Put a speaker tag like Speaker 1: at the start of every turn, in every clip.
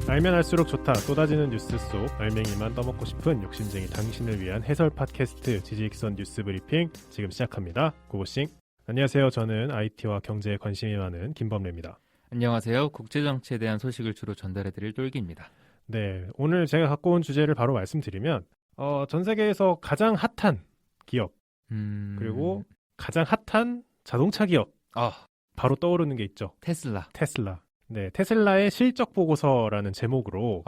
Speaker 1: 알면 알수록 좋다. 쏟아지는 뉴스 속 알맹이만 떠먹고 싶은 욕심쟁이 당신을 위한 해설 팟캐스트 지지익선 뉴스 브리핑 지금 시작합니다. 고고싱. 안녕하세요. 저는 IT와 경제에 관심이 많은 김범래입니다.
Speaker 2: 안녕하세요. 국제정치에 대한 소식을 주로 전달해드릴 똘기입니다.
Speaker 1: 네, 오늘 제가 갖고 온 주제를 바로 말씀드리면 전 세계에서 가장 핫한 기업 그리고 가장 핫한 자동차 기업 바로 떠오르는 게 있죠.
Speaker 2: 테슬라.
Speaker 1: 네, 테슬라의 실적 보고서라는 제목으로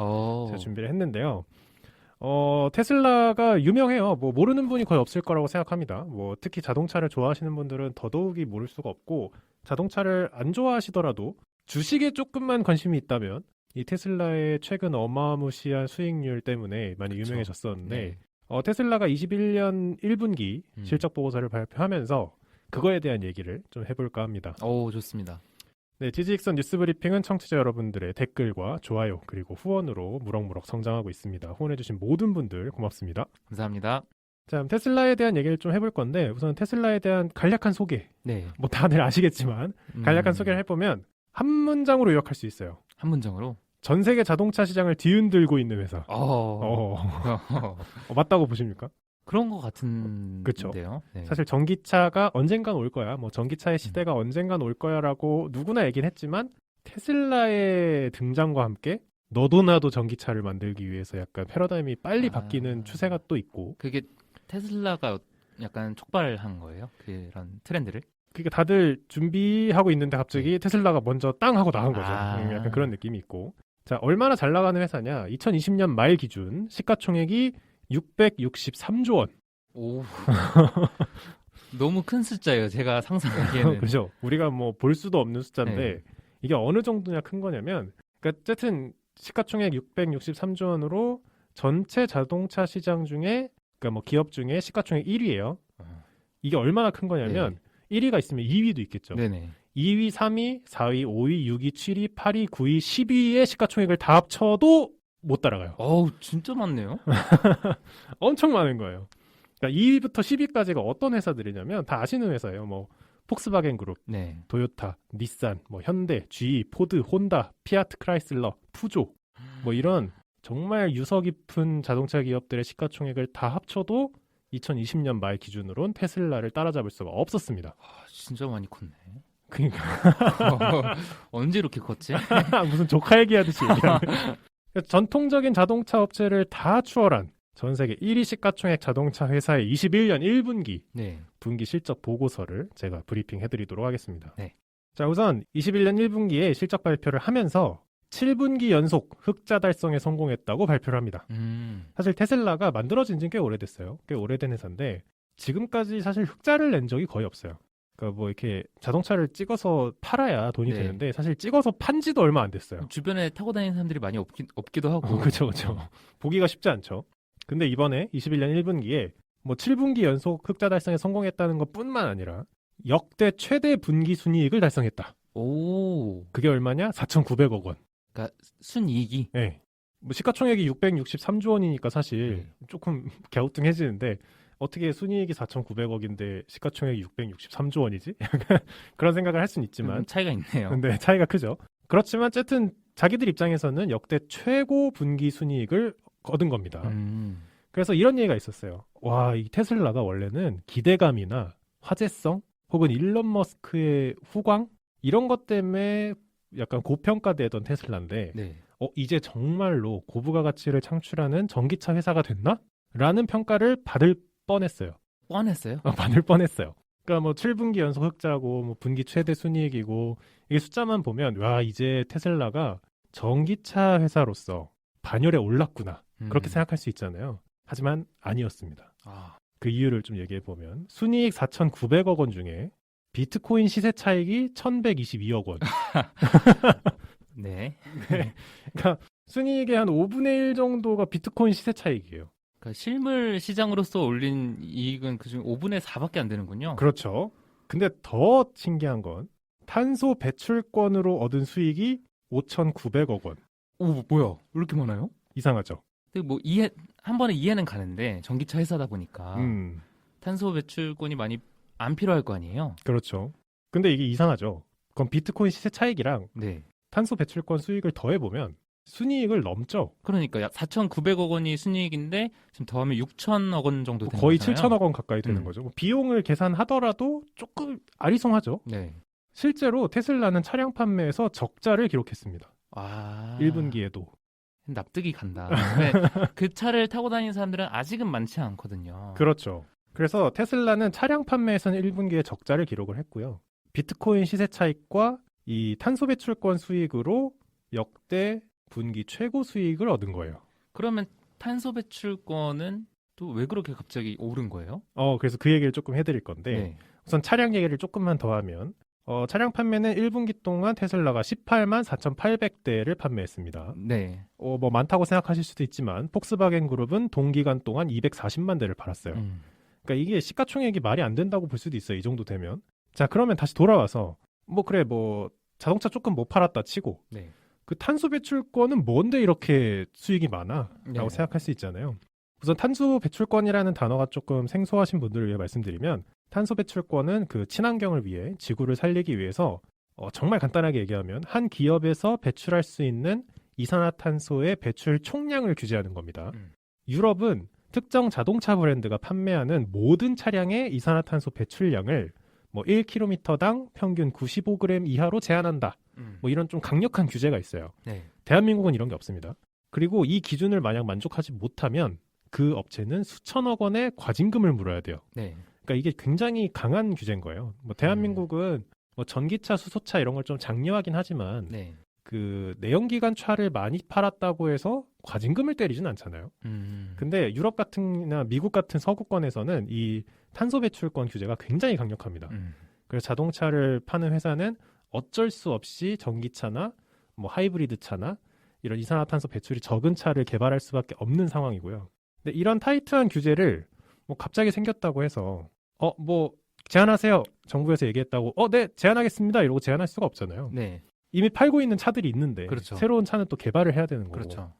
Speaker 1: 제가 준비를 했는데요. 테슬라가 유명해요. 뭐 모르는 분이 거의 없을 거라고 생각합니다. 뭐 특히 자동차를 좋아하시는 분들은 더더욱이 모를 수가 없고, 자동차를 안 좋아하시더라도 주식에 조금만 관심이 있다면 이 테슬라의 최근 어마무시한 수익률 때문에 많이 유명해졌었는데,
Speaker 2: 네.
Speaker 1: 테슬라가 21년 1분기 실적 보고서를 발표하면서 그거에 대한 얘기를 좀 해볼까 합니다.
Speaker 2: 오, 좋습니다.
Speaker 1: 네, 지지익선 뉴스 브리핑은 청취자 여러분들의 댓글과 좋아요 그리고 후원으로 무럭무럭 성장하고 있습니다. 후원해주신 모든 분들 고맙습니다.
Speaker 2: 감사합니다.
Speaker 1: 자, 테슬라에 대한 얘기를 좀 해볼 건데, 우선 테슬라에 대한 간략한 소개.
Speaker 2: 네.
Speaker 1: 뭐 다들 아시겠지만 간략한 소개를 해보면 한 문장으로 요약할 수 있어요.
Speaker 2: 한 문장으로?
Speaker 1: 전 세계 자동차 시장을 뒤흔들고 있는 회사. 맞다고 보십니까?
Speaker 2: 그런 것 같은데요.
Speaker 1: 그쵸.
Speaker 2: 네.
Speaker 1: 사실 전기차가 언젠간 올 거야. 뭐 전기차의 시대가 언젠간 올 거야라고 누구나 얘기는 했지만, 테슬라의 등장과 함께 너도 나도 전기차를 만들기 위해서 약간 패러다임이 빨리 바뀌는 추세가 또 있고.
Speaker 2: 그게 테슬라가 약간 촉발한 거예요? 그런 트렌드를?
Speaker 1: 그러니까 다들 준비하고 있는데 갑자기 테슬라가 먼저 땅 하고 나간 거죠. 약간 그런 느낌이 있고. 자, 얼마나 잘 나가는 회사냐? 2020년 말 기준 시가총액이 663조 원.
Speaker 2: 오. 너무 큰 숫자예요. 제가 상상하기에는.
Speaker 1: 그죠? 우리가 뭐 볼 수도 없는 숫자인데,
Speaker 2: 네.
Speaker 1: 이게 어느 정도냐 큰 거냐면, 그러니까 어쨌든 시가총액 663조 원으로 전체 자동차 시장 중에, 그러니까 뭐 기업 중에 시가총액 1위예요. 이게 얼마나 큰 거냐면 1위가 있으면 2위도 있겠죠.
Speaker 2: 네네.
Speaker 1: 2위, 3위, 4위, 5위, 6위, 7위, 8위, 9위, 10위의 시가총액을 다 합쳐도 못 따라가요.
Speaker 2: 어우, 진짜 많네요.
Speaker 1: 엄청 많은 거예요. 그러니까 2위부터 10위까지가 어떤 회사들이냐면 다 아시는 회사예요. 뭐 폭스바겐 그룹,
Speaker 2: 네.
Speaker 1: 도요타, 닛산, 뭐 현대, GE, 포드, 혼다, 피아트 크라이슬러, 푸조, 뭐 이런 정말 유서 깊은 자동차 기업들의 시가총액을 다 합쳐도 2020년 말 기준으로는 테슬라를 따라잡을 수가 없었습니다.
Speaker 2: 진짜 많이 컸네.
Speaker 1: 그러니까
Speaker 2: 언제 이렇게 컸지?
Speaker 1: 무슨 조카 얘기하듯이 얘기하네. 전통적인 자동차 업체를 다 추월한 전 세계 1위 시가총액 자동차 회사의 21년 1분기
Speaker 2: 네.
Speaker 1: 분기 실적 보고서를 제가 브리핑 해드리도록 하겠습니다.
Speaker 2: 네.
Speaker 1: 자, 우선 21년 1분기에 실적 발표를 하면서 7분기 연속 흑자 달성에 성공했다고 발표를 합니다. 사실 테슬라가 만들어진 지는 꽤 오래됐어요. 꽤 오래된 회사인데 지금까지 사실 흑자를 낸 적이 거의 없어요. 그러니까 뭐 이렇게 자동차를 찍어서 팔아야 돈이 되는데, 사실 찍어서 판 지도 얼마 안 됐어요.
Speaker 2: 주변에 타고 다니는 사람들이 많이 없기도 하고.
Speaker 1: 그렇죠. 보기가 쉽지 않죠. 근데 이번에 21년 1분기에 뭐 7분기 연속 흑자 달성에 성공했다는 것뿐만 아니라 역대 최대 분기 순이익을 달성했다.
Speaker 2: 오.
Speaker 1: 그게 얼마냐? 4,900억 원.
Speaker 2: 그러니까 순이익이.
Speaker 1: 네. 뭐 시가총액이 663조 원이니까 사실 조금 갸우뚱해지는데, 어떻게 순이익이 4,900억인데 시가총액이 663조 원이지? 약간 그런 생각을 할 수는 있지만
Speaker 2: 차이가 있네요.
Speaker 1: 근데 차이가 크죠. 그렇지만 어쨌든 자기들 입장에서는 역대 최고 분기 순이익을 얻은 겁니다. 그래서 이런 얘기가 있었어요. 와, 이 테슬라가 원래는 기대감이나 화제성 혹은 일론 머스크의 후광 이런 것 때문에 약간 고평가되던 테슬라인데, 이제 정말로 고부가 가치를 창출하는 전기차 회사가 됐나? 라는 평가를 받을 뻔했어요. 받을 뻔했어요. 그러니까 뭐 7분기 연속 흑자고 뭐 분기 최대 순이익이고, 이게 숫자만 보면 와, 이제 테슬라가 전기차 회사로서 반열에 올랐구나, 그렇게 생각할 수 있잖아요. 하지만 아니었습니다. 그 이유를 좀 얘기해 보면, 순이익 4,900억 원 중에 비트코인 시세 차익이 1,122억 원.
Speaker 2: 네.
Speaker 1: 그러니까 순이익의 한 5분의 1 정도가 비트코인 시세 차익이에요.
Speaker 2: 그러니까 실물 시장으로서 올린 이익은 그중 5분의 4밖에 안 되는군요.
Speaker 1: 그렇죠. 근데 더 신기한 건 탄소 배출권으로 얻은 수익이 5,900억 원.
Speaker 2: 오, 뭐야? 왜 이렇게 많아요?
Speaker 1: 이상하죠.
Speaker 2: 근데 뭐 한 번에 이해는 가는데 전기차 회사다 보니까 탄소 배출권이 많이 안 필요할 거 아니에요?
Speaker 1: 그렇죠. 근데 이게 이상하죠. 그럼 비트코인 시세 차익이랑 탄소 배출권 수익을 더해보면 순이익을 넘죠.
Speaker 2: 그러니까 약 4,900억 원이 순이익인데 지금 더하면 6천억 원 정도 되는
Speaker 1: 거의
Speaker 2: 거잖아요.
Speaker 1: 7천억 원 가까이 되는 거죠. 뭐 비용을 계산하더라도 조금 아리송하죠.
Speaker 2: 네.
Speaker 1: 실제로 테슬라는 차량 판매에서 적자를 기록했습니다. 1분기에도.
Speaker 2: 납득이 간다. 네. 그 차를 타고 다니는 사람들은 아직은 많지 않거든요.
Speaker 1: 그렇죠. 그래서 테슬라는 차량 판매에서는 1분기에 적자를 기록을 했고요. 비트코인 시세 차익과 이 탄소 배출권 수익으로 역대 분기 최고 수익을 얻은 거예요.
Speaker 2: 그러면 탄소 배출권은 또 왜 그렇게 갑자기 오른 거예요?
Speaker 1: 그래서 그 얘기를 조금 해드릴 건데
Speaker 2: 네.
Speaker 1: 우선 차량 얘기를 조금만 더 하면 차량 판매는 1분기 동안 테슬라가 18만 4,800대를 판매했습니다.
Speaker 2: 네.
Speaker 1: 뭐 많다고 생각하실 수도 있지만 폭스바겐 그룹은 동기간 동안 240만 대를 팔았어요. 그러니까 이게 시가총액이 말이 안 된다고 볼 수도 있어요. 이 정도 되면. 자, 그러면 다시 돌아와서 뭐 자동차 조금 못 팔았다 치고
Speaker 2: 네.
Speaker 1: 그 탄소 배출권은 뭔데 이렇게 수익이 많아? 라고
Speaker 2: 네.
Speaker 1: 생각할 수 있잖아요. 우선 탄소 배출권이라는 단어가 조금 생소하신 분들을 위해 말씀드리면 탄소 배출권은 그 친환경을 위해 지구를 살리기 위해서 정말 간단하게 얘기하면 한 기업에서 배출할 수 있는 이산화탄소의 배출 총량을 규제하는 겁니다. 유럽은 특정 자동차 브랜드가 판매하는 모든 차량의 이산화탄소 배출량을 뭐 1km당 평균 95g 이하로 제한한다. 뭐 이런 좀 강력한 규제가 있어요.
Speaker 2: 네.
Speaker 1: 대한민국은 이런 게 없습니다. 그리고 이 기준을 만약 만족하지 못하면 그 업체는 수천억 원의 과징금을 물어야 돼요.
Speaker 2: 네.
Speaker 1: 그러니까 이게 굉장히 강한 규제인 거예요. 뭐 대한민국은 뭐 전기차, 수소차 이런 걸 좀 장려하긴 하지만
Speaker 2: 네.
Speaker 1: 그 내연기관 차를 많이 팔았다고 해서 과징금을 때리진 않잖아요. 근데 유럽 같은나 미국 같은 서구권에서는 이 탄소 배출권 규제가 굉장히 강력합니다. 그래서 자동차를 파는 회사는 어쩔 수 없이 전기차나 뭐 하이브리드 차나 이런 이산화탄소 배출이 적은 차를 개발할 수밖에 없는 상황이고요. 근데 이런 타이트한 규제를 뭐 갑자기 생겼다고 해서 뭐 제한하세요. 정부에서 얘기했다고 네 제한하겠습니다. 이러고 제한할 수가 없잖아요.
Speaker 2: 네.
Speaker 1: 이미 팔고 있는 차들이 있는데
Speaker 2: 그렇죠.
Speaker 1: 새로운 차는 또 개발을 해야 되는 거고.
Speaker 2: 그렇죠.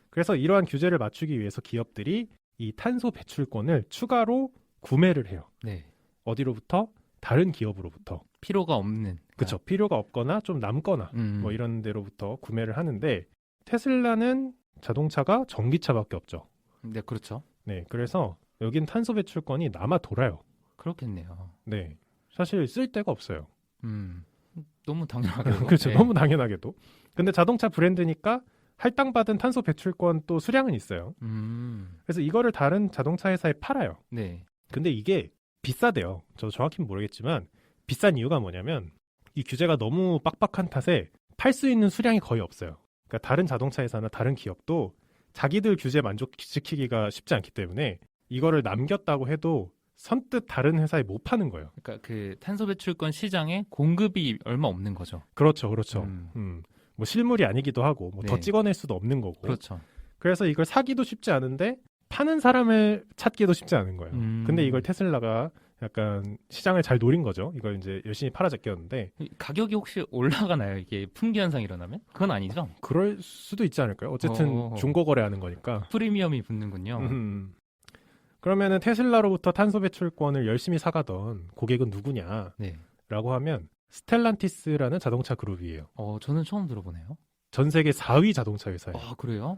Speaker 1: 그래서 이러한 규제를 맞추기 위해서 기업들이 이 탄소 배출권을 추가로 구매를 해요.
Speaker 2: 네.
Speaker 1: 어디로부터? 다른 기업으로부터.
Speaker 2: 필요가 없는.
Speaker 1: 그렇죠. 필요가 없거나 좀 남거나 뭐 이런 데로부터 구매를 하는데 테슬라는 자동차가 전기차밖에 없죠.
Speaker 2: 네, 그렇죠.
Speaker 1: 네, 그래서 여긴 탄소 배출권이 남아 돌아요.
Speaker 2: 그렇겠네요.
Speaker 1: 네, 사실 쓸 데가 없어요.
Speaker 2: 너무 당연하게도.
Speaker 1: 그렇죠.
Speaker 2: 네.
Speaker 1: 너무 당연하게도. 근데 자동차 브랜드니까 할당받은 탄소 배출권 또 수량은 있어요. 그래서 이거를 다른 자동차 회사에 팔아요.
Speaker 2: 네.
Speaker 1: 근데 이게 비싸대요. 저도 정확히는 모르겠지만 비싼 이유가 뭐냐면 이 규제가 너무 빡빡한 탓에 팔 수 있는 수량이 거의 없어요. 그러니까 다른 자동차 회사나 다른 기업도 자기들 규제 만족시키기가 쉽지 않기 때문에 이거를 남겼다고 해도 선뜻 다른 회사에 못 파는 거예요.
Speaker 2: 그러니까 그 탄소 배출권 시장에 공급이 얼마 없는 거죠.
Speaker 1: 그렇죠. 뭐 실물이 아니기도 하고 뭐 더
Speaker 2: 네.
Speaker 1: 찍어낼 수도 없는 거고.
Speaker 2: 그렇죠.
Speaker 1: 그래서 이걸 사기도 쉽지 않은데 파는 사람을 찾기도 쉽지 않은 거예요. 근데 이걸 테슬라가 약간 시장을 잘 노린 거죠. 이걸 이제 열심히 팔아제꼈는데
Speaker 2: 가격이 혹시 올라가나요? 이게 품귀 현상이 일어나면? 그건 아니죠.
Speaker 1: 그럴 수도 있지 않을까요? 어쨌든 중고 거래하는 거니까.
Speaker 2: 프리미엄이 붙는군요.
Speaker 1: 그러면은 테슬라로부터 탄소 배출권을 열심히 사가던 고객은 누구냐라고
Speaker 2: 네.
Speaker 1: 하면 스텔란티스라는 자동차 그룹이에요.
Speaker 2: 저는 처음 들어보네요.
Speaker 1: 전 세계 4위 자동차 회사예요.
Speaker 2: 그래요?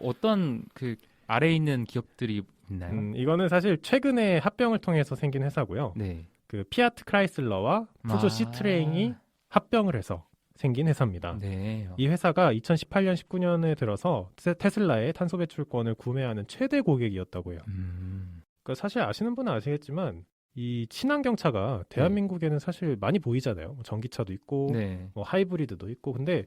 Speaker 2: 어떤 그 아래에 있는 기업들이 있나요?
Speaker 1: 이거는 사실 최근에 합병을 통해서 생긴 회사고요.
Speaker 2: 네.
Speaker 1: 그 피아트 크라이슬러와 푸조 시트레잉이 합병을 해서 생긴 회사입니다.
Speaker 2: 네.
Speaker 1: 이 회사가 2018년, 19년에 들어서 테슬라의 탄소 배출권을 구매하는 최대 고객이었다고 해요. 그러니까 사실 아시는 분은 아시겠지만 이 친환경차가 대한민국에는 사실 많이 보이잖아요. 뭐 전기차도 있고
Speaker 2: 네.
Speaker 1: 뭐 하이브리드도 있고. 근데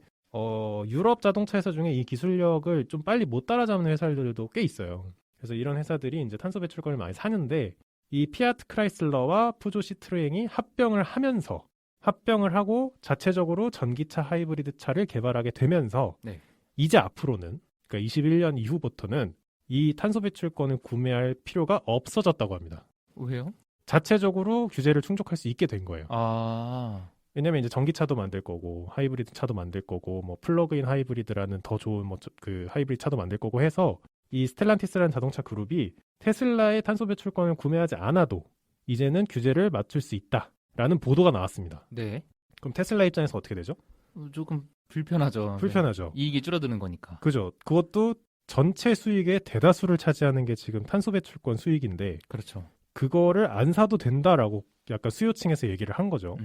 Speaker 1: 유럽 자동차 회사 중에 이 기술력을 좀 빨리 못 따라잡는 회사들도 꽤 있어요. 그래서 이런 회사들이 이제 탄소 배출권을 많이 사는데 이 피아트 크라이슬러와 푸조 시트로행이 합병을 하고 자체적으로 전기차 하이브리드 차를 개발하게 되면서
Speaker 2: 네.
Speaker 1: 이제 앞으로는 그러니까 21년 이후부터는 이 탄소 배출권을 구매할 필요가 없어졌다고 합니다.
Speaker 2: 왜요?
Speaker 1: 자체적으로 규제를 충족할 수 있게 된 거예요. 왜냐면 이제 전기차도 만들 거고 하이브리드 차도 만들 거고 뭐 플러그인 하이브리드라는 더 좋은 뭐 그 하이브리드 차도 만들 거고 해서 이 스텔란티스라는 자동차 그룹이 테슬라의 탄소 배출권을 구매하지 않아도 이제는 규제를 맞출 수 있다라는 보도가 나왔습니다.
Speaker 2: 네.
Speaker 1: 그럼 테슬라 입장에서 어떻게 되죠?
Speaker 2: 조금 불편하죠.
Speaker 1: 불편하죠.
Speaker 2: 네. 이익이 줄어드는 거니까.
Speaker 1: 그죠. 그것도 전체 수익의 대다수를 차지하는 게 지금 탄소 배출권 수익인데
Speaker 2: 그렇죠.
Speaker 1: 그거를 안 사도 된다라고 약간 수요층에서 얘기를 한 거죠.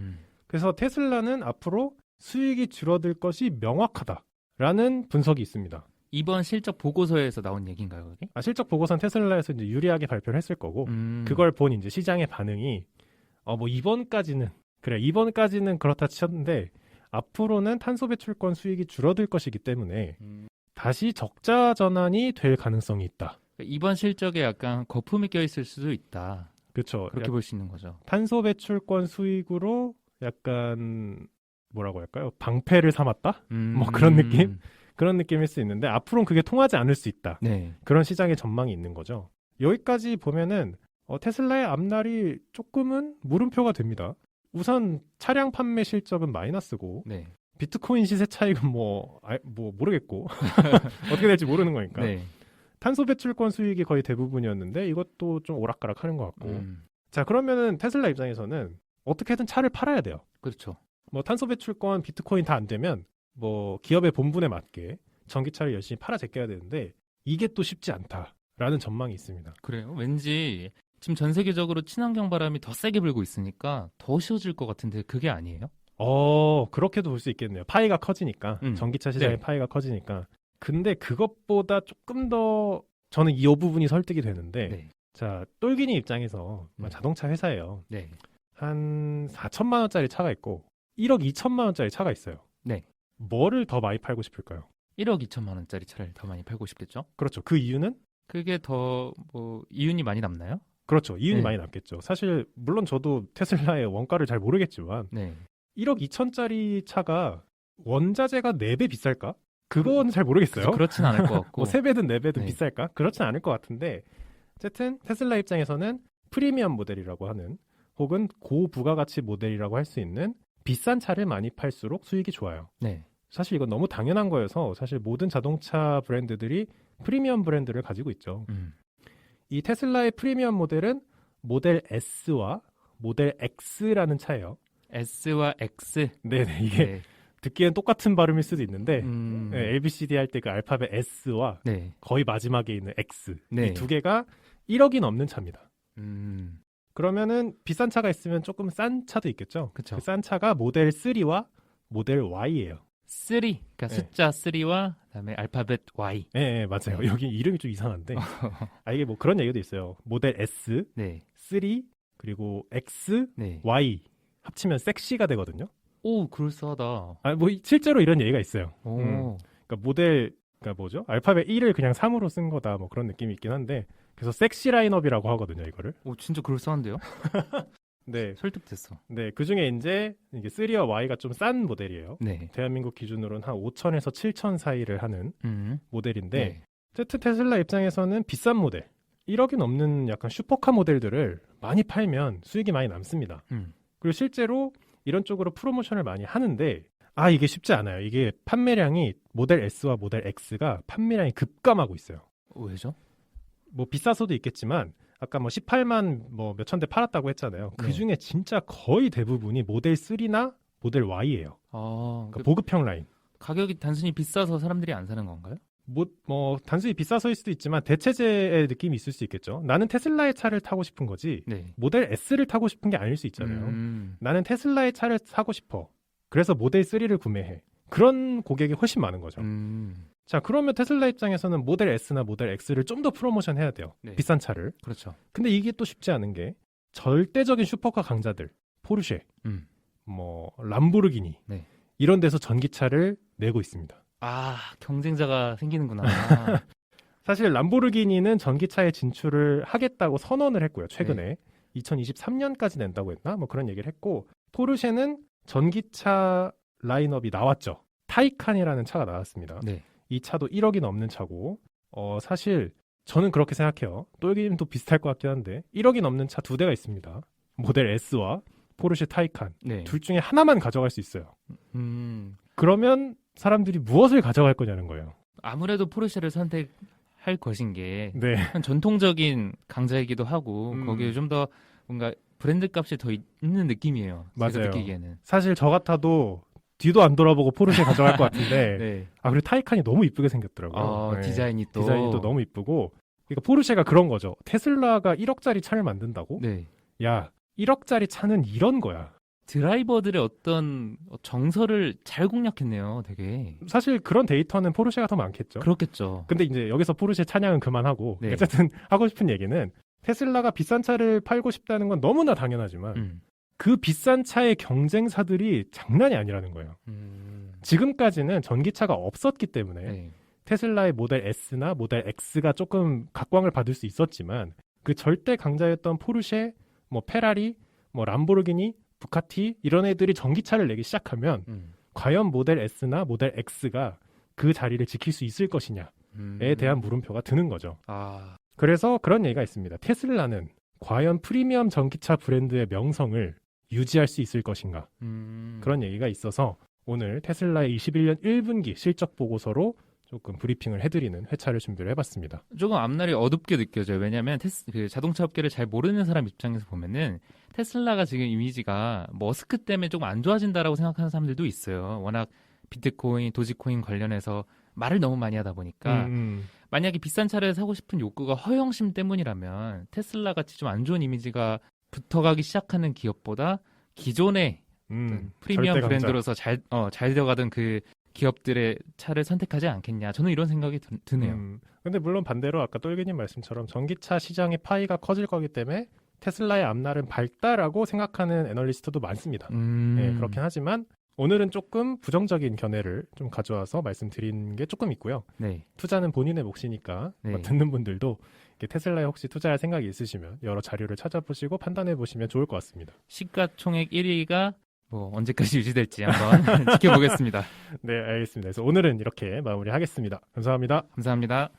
Speaker 1: 그래서 테슬라는 앞으로 수익이 줄어들 것이 명확하다라는 분석이 있습니다.
Speaker 2: 이번 실적 보고서에서 나온 얘기인가요, 그게?
Speaker 1: 실적 보고서는 테슬라에서 이제 유리하게 발표를 했을 거고 그걸 본 이제 시장의 반응이 뭐 이번까지는 그렇다 치는데 앞으로는 탄소 배출권 수익이 줄어들 것이기 때문에 다시 적자 전환이 될 가능성이 있다.
Speaker 2: 이번 실적에 약간 거품이 껴있을 수도 있다.
Speaker 1: 그렇죠.
Speaker 2: 그렇게 볼 수 있는 거죠.
Speaker 1: 탄소 배출권 수익으로 약간 뭐라고 할까요? 방패를 삼았다? 뭐 그런 느낌? 그런 느낌일 수 있는데 앞으로는 그게 통하지 않을 수 있다.
Speaker 2: 네.
Speaker 1: 그런 시장의 전망이 있는 거죠. 여기까지 보면은 테슬라의 앞날이 조금은 물음표가 됩니다. 우선 차량 판매 실적은 마이너스고
Speaker 2: 네.
Speaker 1: 비트코인 시세 차익은 뭐 모르겠고 어떻게 될지 모르는 거니까.
Speaker 2: 네.
Speaker 1: 탄소 배출권 수익이 거의 대부분이었는데 이것도 좀 오락가락 하는 것 같고. 자, 그러면은 테슬라 입장에서는 어떻게든 차를 팔아야 돼요.
Speaker 2: 그렇죠.
Speaker 1: 뭐 탄소 배출권, 비트코인 다 안 되면 뭐 기업의 본분에 맞게 전기차를 열심히 팔아 제껴야 되는데 이게 또 쉽지 않다라는 전망이 있습니다.
Speaker 2: 그래요? 왠지 지금 전 세계적으로 친환경 바람이 더 세게 불고 있으니까 더 쉬워질 것 같은데 그게 아니에요?
Speaker 1: 그렇게도 볼 수 있겠네요. 파이가 커지니까 전기차 시장의
Speaker 2: 네.
Speaker 1: 파이가 커지니까. 근데 그것보다 조금 더 저는 이 부분이 설득이 되는데
Speaker 2: 네.
Speaker 1: 자, 똘기니 입장에서 자동차 회사예요.
Speaker 2: 네.
Speaker 1: 한 4천만 원짜리 차가 있고 1억 2천만 원짜리 차가 있어요.
Speaker 2: 네.
Speaker 1: 뭐를 더 많이 팔고 싶을까요?
Speaker 2: 1억 2천만 원짜리 차를 더 많이 팔고 싶겠죠?
Speaker 1: 그렇죠. 그 이유는?
Speaker 2: 그게 더 이윤이 많이 남나요?
Speaker 1: 그렇죠. 이윤이
Speaker 2: 네.
Speaker 1: 많이 남겠죠. 사실 물론 저도 테슬라의 원가를 잘 모르겠지만
Speaker 2: 네.
Speaker 1: 1억 2천짜리 차가 원자재가 4배 비쌀까? 그건 잘 모르겠어요.
Speaker 2: 그렇진 않을 것 같고.
Speaker 1: 뭐 3배든 4배든
Speaker 2: 네.
Speaker 1: 비쌀까? 그렇진 않을 것 같은데 어쨌든 테슬라 입장에서는 프리미엄 모델이라고 하는 혹은 고부가가치 모델이라고 할 수 있는 비싼 차를 많이 팔수록 수익이 좋아요.
Speaker 2: 네.
Speaker 1: 사실 이건 너무 당연한 거여서 사실 모든 자동차 브랜드들이 프리미엄 브랜드를 가지고 있죠. 이 테슬라의 프리미엄 모델은 모델 S와 모델 X라는 차예요.
Speaker 2: S와 X.
Speaker 1: 네네, 이게
Speaker 2: 네.
Speaker 1: 듣기엔 똑같은 발음일 수도 있는데
Speaker 2: 네.
Speaker 1: ABCD 할 때 그 알파벳 S와
Speaker 2: 네.
Speaker 1: 거의 마지막에 있는 X
Speaker 2: 네.
Speaker 1: 이 두 개가 1억이 넘는 차입니다.
Speaker 2: 음.
Speaker 1: 그러면은 비싼 차가 있으면 조금 싼 차도 있겠죠.
Speaker 2: 그쵸.
Speaker 1: 그 싼 차가 모델 3와 모델 Y예요.
Speaker 2: 3, 그러니까
Speaker 1: 네.
Speaker 2: 숫자 3와 그다음에 알파벳 Y.
Speaker 1: 네, 맞아요. 여기 이름이 좀 이상한데 이게 뭐 그런 얘기도 있어요. 모델 S,
Speaker 2: 네.
Speaker 1: 3 그리고 X,
Speaker 2: 네.
Speaker 1: Y 합치면 섹시가 되거든요.
Speaker 2: 오, 그럴싸하다.
Speaker 1: 뭐 실제로 이런 얘기가 있어요.
Speaker 2: 오.
Speaker 1: 그러니까 그러니까 뭐죠? 알파벳 1을 그냥 3으로 쓴 거다. 뭐 그런 느낌이 있긴 한데 그래서 섹시 라인업이라고 하거든요, 이거를.
Speaker 2: 오, 진짜 그럴싸한데요?
Speaker 1: 네.
Speaker 2: 설득됐어.
Speaker 1: 네, 그중에 이제 이게 3와 Y가 좀 싼 모델이에요.
Speaker 2: 네.
Speaker 1: 대한민국 기준으로는 한 5천에서 7천 사이를 하는 모델인데
Speaker 2: 네.
Speaker 1: 테슬라 입장에서는 비싼 모델 1억이 넘는 약간 슈퍼카 모델들을 많이 팔면 수익이 많이 남습니다. 그리고 실제로 이런 쪽으로 프로모션을 많이 하는데 이게 쉽지 않아요. 이게 판매량이 모델 S와 모델 X가 판매량이 급감하고 있어요.
Speaker 2: 왜죠?
Speaker 1: 뭐 비싸서도 있겠지만 아까 뭐 18만 뭐 몇천 대 팔았다고 했잖아요. 그 중에 진짜 거의 대부분이 모델 3나 모델 Y예요. 그러니까 보급형 라인.
Speaker 2: 가격이 단순히 비싸서 사람들이 안 사는 건가요?
Speaker 1: 뭐 단순히 비싸서일 수도 있지만 대체제의 느낌이 있을 수 있겠죠. 나는 테슬라의 차를 타고 싶은 거지
Speaker 2: 네.
Speaker 1: 모델 S를 타고 싶은 게 아닐 수 있잖아요. 나는 테슬라의 차를 사고 싶어. 그래서 모델 3를 구매해. 그런 고객이 훨씬 많은 거죠. 자, 그러면 테슬라 입장에서는 모델 S나 모델 X를 좀 더 프로모션 해야 돼요.
Speaker 2: 네.
Speaker 1: 비싼 차를.
Speaker 2: 그렇죠.
Speaker 1: 근데 이게 또 쉽지 않은 게 절대적인 슈퍼카 강자들, 포르쉐, 뭐 람보르기니
Speaker 2: 네.
Speaker 1: 이런 데서 전기차를 내고 있습니다.
Speaker 2: 경쟁자가 생기는구나.
Speaker 1: 사실 람보르기니는 전기차에 진출을 하겠다고 선언을 했고요. 최근에 2023년까지 낸다고 했나? 뭐 그런 얘기를 했고 포르쉐는 전기차 라인업이 나왔죠. 타이칸이라는 차가 나왔습니다.
Speaker 2: 네.
Speaker 1: 이 차도 1억이 넘는 차고 사실 저는 그렇게 생각해요. 똘기님도 비슷할 것 같긴 한데 1억이 넘는 차 2대가 있습니다. 모델 S와 포르쉐 타이칸.
Speaker 2: 네.
Speaker 1: 둘 중에 하나만 가져갈 수 있어요. 그러면 사람들이 무엇을 가져갈 거냐는 거예요.
Speaker 2: 아무래도 포르쉐를 선택할 것인 게
Speaker 1: 네.
Speaker 2: 전통적인 강자이기도 하고 거기에 좀 더 뭔가 브랜드 값이 더 있는 느낌이에요.
Speaker 1: 맞아요.
Speaker 2: 제가 느끼기에는.
Speaker 1: 사실 저 같아도 뒤도 안 돌아보고 포르쉐 가져갈 것 같은데
Speaker 2: 네.
Speaker 1: 그리고 타이칸이 너무 이쁘게 생겼더라고요. 네.
Speaker 2: 디자인이 또
Speaker 1: 너무 이쁘고 그러니까 포르쉐가 그런 거죠. 테슬라가 1억짜리 차를 만든다고?
Speaker 2: 네.
Speaker 1: 야 1억짜리 차는 이런 거야.
Speaker 2: 드라이버들의 어떤 정서를 잘 공략했네요, 되게.
Speaker 1: 사실 그런 데이터는 포르쉐가 더 많겠죠.
Speaker 2: 그렇겠죠.
Speaker 1: 근데 이제 여기서 포르쉐 찬양은 그만하고
Speaker 2: 네.
Speaker 1: 어쨌든 하고 싶은 얘기는 테슬라가 비싼 차를 팔고 싶다는 건 너무나 당연하지만 그 비싼 차의 경쟁사들이 장난이 아니라는 거예요. 지금까지는 전기차가 없었기 때문에
Speaker 2: 네.
Speaker 1: 테슬라의 모델 S나 모델 X가 조금 각광을 받을 수 있었지만 그 절대 강자였던 포르쉐, 뭐 페라리, 뭐 람보르기니, 부카티 이런 애들이 전기차를 내기 시작하면 과연 모델 S나 모델 X가 그 자리를 지킬 수 있을 것이냐에 대한 물음표가 드는 거죠. 그래서 그런 얘기가 있습니다. 테슬라는 과연 프리미엄 전기차 브랜드의 명성을 유지할 수 있을 것인가. 그런 얘기가 있어서 오늘 테슬라의 21년 1분기 실적 보고서로 조금 브리핑을 해드리는 회차를 준비를 해봤습니다.
Speaker 2: 조금 앞날이 어둡게 느껴져요. 왜냐하면 그 자동차 업계를 잘 모르는 사람 입장에서 보면은 테슬라가 지금 이미지가 머스크 때문에 조금 안 좋아진다라고 생각하는 사람들도 있어요. 워낙 비트코인, 도지코인 관련해서 말을 너무 많이 하다 보니까 만약에 비싼 차를 사고 싶은 욕구가 허영심 때문이라면 테슬라 같이 좀 안 좋은 이미지가 붙어가기 시작하는 기업보다 기존의 프리미엄 브랜드로서 잘 되어가던 그 기업들의 차를 선택하지 않겠냐. 저는 이런 생각이 드네요.
Speaker 1: 근데 물론 반대로 아까 똘개님 말씀처럼 전기차 시장의 파이가 커질 거기 때문에 테슬라의 앞날은 밝다라고 생각하는 애널리스트도 많습니다. 네, 그렇긴 하지만 오늘은 조금 부정적인 견해를 좀 가져와서 말씀드린 게 조금 있고요.
Speaker 2: 네.
Speaker 1: 투자는 본인의 몫이니까
Speaker 2: 네.
Speaker 1: 듣는 분들도 테슬라에 혹시 투자할 생각이 있으시면 여러 자료를 찾아보시고 판단해 보시면 좋을 것 같습니다.
Speaker 2: 시가총액 1위가 뭐 언제까지 유지될지 한번 지켜보겠습니다.
Speaker 1: 네, 알겠습니다. 그래서 오늘은 이렇게 마무리하겠습니다. 감사합니다.
Speaker 2: 감사합니다.